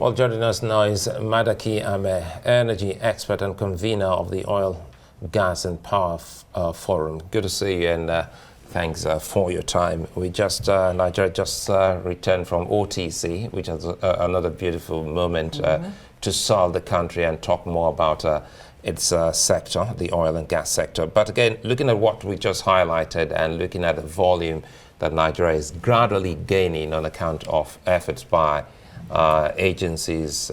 Well, joining us now is Madaki Ameh, energy expert and convener of the Oil, Gas and Power Forum. Good to see you, and thanks for your time. We just, Nigeria just returned from OTC, which is another beautiful moment to serve the country and talk more about its sector, the oil and gas sector. But again, looking at what we just highlighted and looking at the volume that Nigeria is gradually gaining on account of efforts by agencies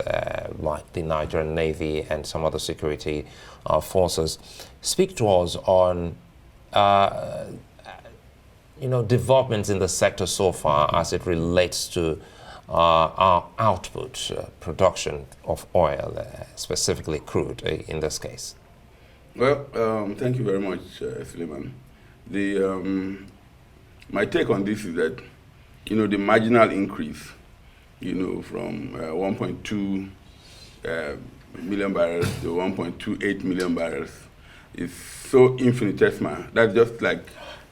like the Nigerian Navy and some other security forces. Speak to us on developments in the sector so far as it relates to our output, production of oil, specifically crude in this case. Well, thank you very much, Suleiman. My take on this is that, the marginal increase, from 1.2 million barrels to 1.28 million barrels is so infinitesimal. That's just like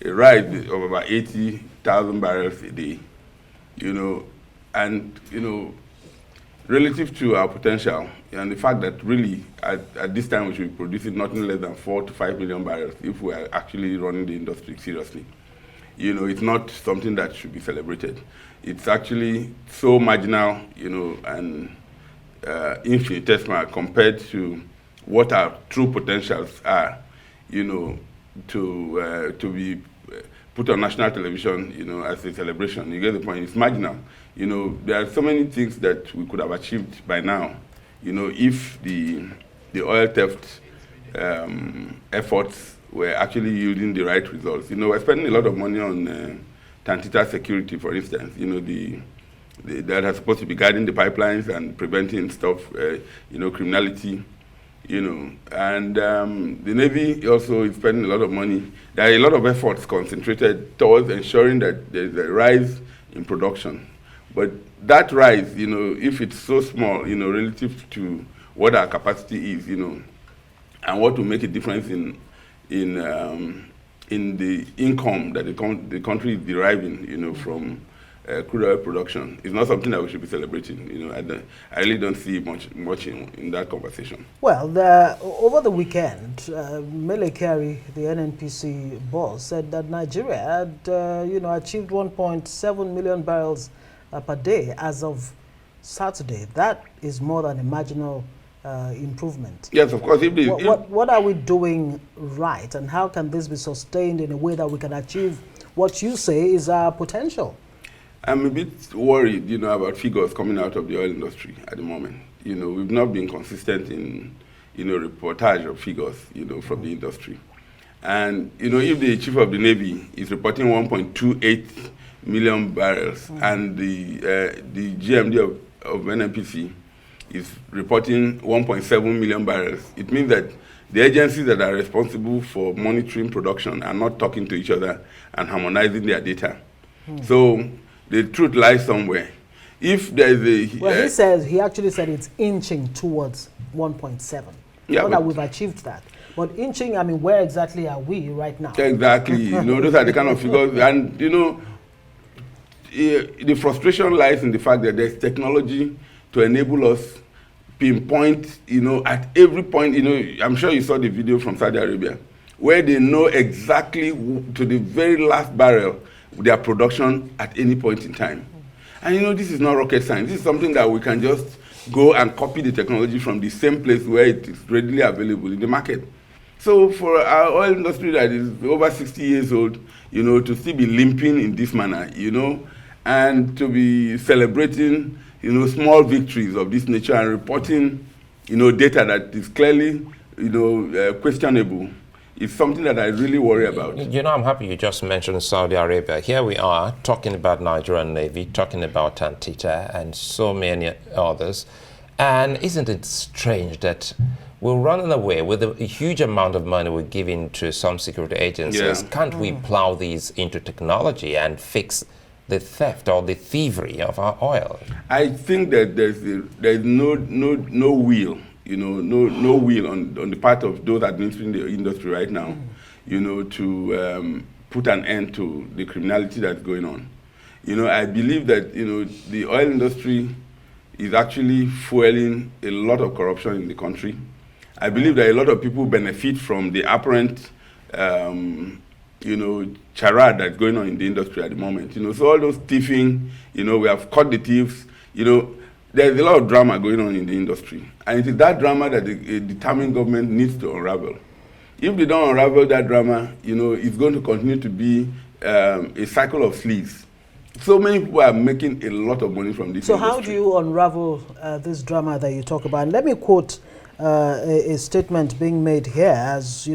a rise of about 80,000 barrels a day, and, relative to our potential and the fact that really at this time we should be producing nothing less than 4 to 5 million barrels if we are actually running the industry seriously. It's not something that should be celebrated. It's actually so marginal, and infinitesimal compared to what our true potentials are, to be put on national television, as a celebration. You get the point. It's marginal. There are so many things that we could have achieved by now, if the oil theft efforts were actually yielding the right results. We're spending a lot of money on Tantita security, for instance. That are supposed to be guarding the pipelines and preventing stuff, criminality. And the Navy also is spending a lot of money. There are a lot of efforts concentrated towards ensuring that there's a rise in production. But that rise, if it's so small, relative to what our capacity is, and what will make a difference in the income that the country is deriving, from crude oil production, is not something that we should be celebrating. I really don't see much in that conversation. Well, over the weekend, Mele Kyari, the NNPC boss, said that Nigeria had, achieved 1.7 million barrels per day as of Saturday. That is more than a marginal improvement. Yes, of course. What are we doing right, and how can this be sustained in a way that we can achieve what you say is our potential? I'm a bit worried, about figures coming out of the oil industry at the moment. We've not been consistent in, reportage of figures, from the industry. And, if the chief of the Navy is reporting 1.28 million barrels and the GMD of NNPC is reporting 1.7 million barrels, it means that the agencies that are responsible for monitoring production are not talking to each other and harmonizing their data. So the truth lies somewhere. If there is a... Well, he actually said it's inching towards 1.7. Yeah, not that we've achieved that. But inching, where exactly are we right now? Exactly. Those are the kind of figures. And, the frustration lies in the fact that there's technology to enable us pinpoint, at every point, I'm sure you saw the video from Saudi Arabia, where they know exactly to the very last barrel their production at any point in time. And this is not rocket science. This is something that we can just go and copy the technology from the same place where it is readily available in the market. So for our oil industry that is over 60 years old, to still be limping in this manner, and to be celebrating, small victories of this nature and reporting, data that is clearly, questionable, is something that I really worry about. I'm happy you just mentioned Saudi Arabia. Here we are talking about Nigerian Navy, talking about Tantita and so many others. And isn't it strange that we're running away with a huge amount of money we're giving to some security agencies? Yeah. Can't we plow these into technology and fix the theft or the thievery of our oil? I think that there's no will. No will on the part of those administering the industry right now, to put an end to the criminality that's going on. I believe that, the oil industry, is actually fueling a lot of corruption in the country. I believe that a lot of people benefit from the apparent, charade that's going on in the industry at the moment. So all those thieving, we have caught the thieves. There's a lot of drama going on in the industry, and it is that drama that a determined government needs to unravel. If they don't unravel that drama, it's going to continue to be a cycle of sleaze. So many people are making a lot of money from this So industry. how do you unravel this drama that you talk about? And let me quote a statement being made here as,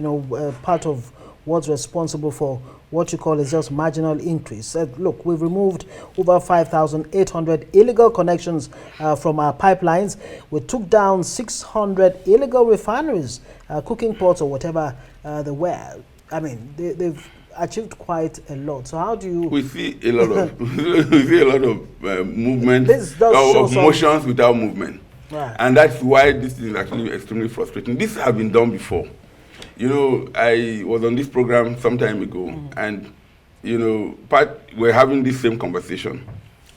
part of what's responsible for what you call is just marginal increase. Said, look, we've removed over 5,800 illegal connections from our pipelines. We took down 600 illegal refineries, cooking pots or whatever they were. I mean, they've achieved quite a lot. So how do you... We see a lot of movement, This does show of motions without movement. Right. And that's why this is actually extremely frustrating. This has been done before. I was on this program some time ago, and, we're having this same conversation.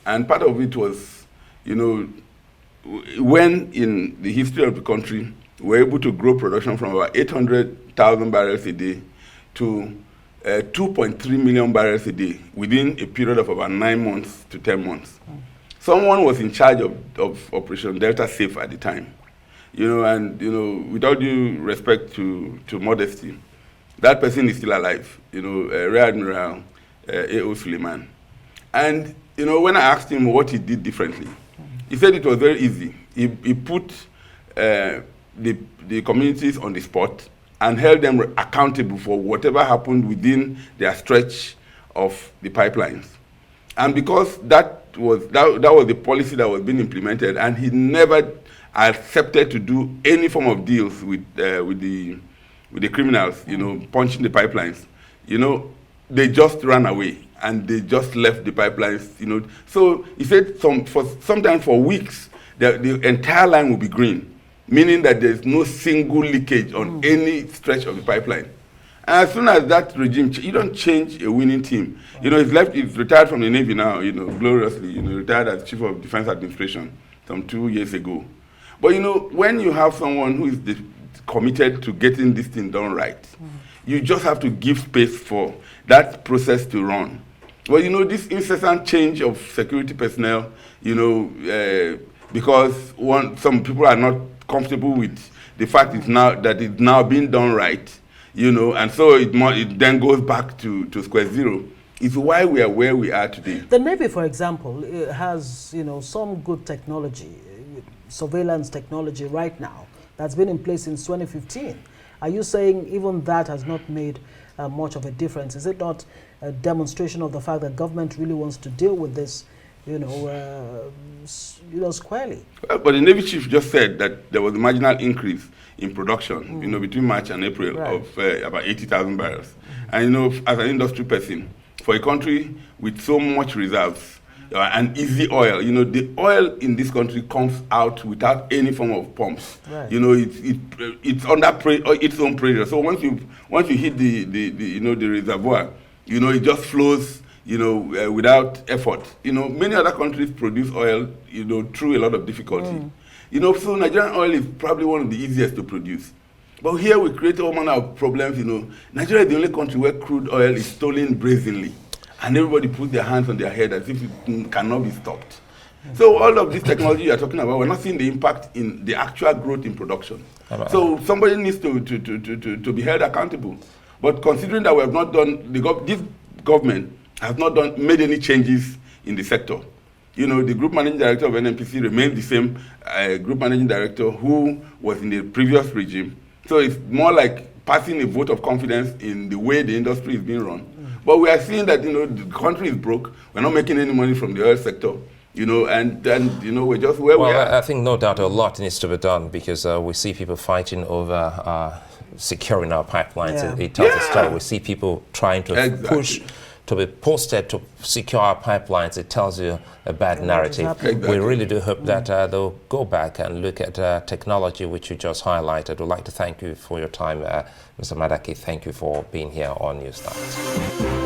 And part of it was, when in the history of the country, we're able to grow production from about 800,000 barrels a day to 2.3 million barrels a day within a period of about 9 months to 10 months. Someone was in charge of Operation Delta Safe at the time. With all due respect to modesty, that person is still alive, Rear Admiral A.O. Suleiman. And, when I asked him what he did differently, he said it was very easy. He put the communities on the spot and held them accountable for whatever happened within their stretch of the pipelines. And because that was the policy that was being implemented, and he never accepted to do any form of deals with the criminals, punching the pipelines, they just ran away and they just left the pipelines, So he said sometimes for weeks the entire line will be green, meaning that there's no single leakage on any stretch of the pipeline. And as soon as that regime, you don't change a winning team. He's retired from the Navy now, gloriously, retired as Chief of Defense Administration some 2 years ago. But when you have someone who is committed to getting this thing done right, you just have to give space for that process to run. Well, this incessant change of security personnel, because some people are not comfortable with the fact it's now being done right, and so it then goes back to square zero. It's why we are where we are today. The Navy, for example, it has some good technology, surveillance technology right now that's been in place since 2015. Are you saying even that has not made much of a difference? Is it not a demonstration of the fact that government really wants to deal with this, squarely? But the Navy chief just said that there was a marginal increase in production, between March and April of about 80,000 barrels. And as an industry person, for a country with so much reserves and easy oil, the oil in this country comes out without any form of pumps. Right. It's under its own pressure. So once you hit the reservoir, it just flows, without effort. Many other countries produce oil, through a lot of difficulty. So Nigerian oil is probably one of the easiest to produce. But here we create all manner of problems. Nigeria is the only country where crude oil is stolen brazenly, and everybody puts their hands on their head as if it cannot be stopped. So all of this technology you are talking about, we're not seeing the impact in the actual growth in production. So somebody needs to be held accountable. But considering that we have not done, this government has not made any changes in the sector. The group managing director of NNPC remains the same group managing director who was in the previous regime. So it's more like passing a vote of confidence in the way the industry is being run. But we are seeing that, the country is broke. We're not making any money from the oil sector, and then, we're just where we are. I think no doubt a lot needs to be done because we see people fighting over securing our pipelines. Yeah. It tells a story. We see people trying to push to be posted to secure our pipelines. It tells you a bad narrative. Exactly. We really do hope that they'll go back and look at technology which you just highlighted. We'd like to thank you for your time, Mr. Madaki. Thank you for being here on Newsnight.